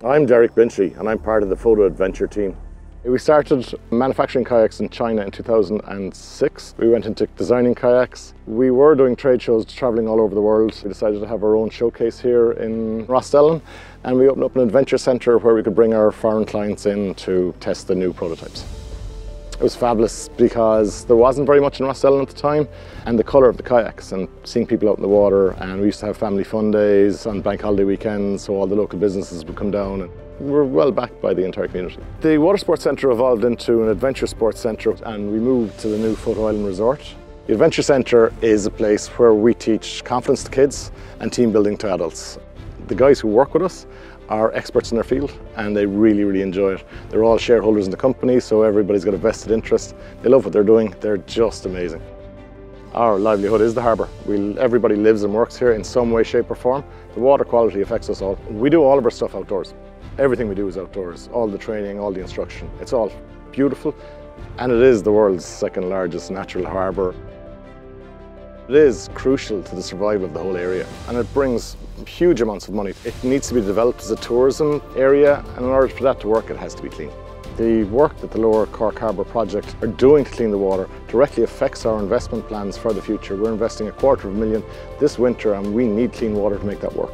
I'm Binchy and I'm part of the photo adventure team. We started manufacturing kayaks in China in 2006. We went into designing kayaks. We were doing trade shows travelling all over the world. We decided to have our own showcase here in Rostellan, and we opened up an adventure centre where we could bring our foreign clients in to test the new prototypes. It was fabulous because there wasn't very much in Rostellan at the time, and the colour of the kayaks and seeing people out in the water, and we used to have family fun days on bank holiday weekends, so all the local businesses would come down, and we were well backed by the entire community. The Watersports Centre evolved into an adventure sports centre, and we moved to the new Fota Island Resort. The Adventure Centre is a place where we teach confidence to kids and team building to adults. The guys who work with us are experts in their field and they really enjoy it. They're all shareholders in the company, so everybody's got a vested interest. They love what they're doing. They're just amazing. Our livelihood is the harbour. Everybody lives and works here in some way, shape or form. The water quality affects us all. We do all of our stuff outdoors. Everything we do is outdoors. All the training, all the instruction. It's all beautiful, and it is the world's second largest natural harbour. It is crucial to the survival of the whole area, and it brings huge amounts of money. It needs to be developed as a tourism area, and in order for that to work, it has to be clean. The work that the Lower Cork Harbour Project are doing to clean the water directly affects our investment plans for the future. We're investing $250,000 this winter, and we need clean water to make that work.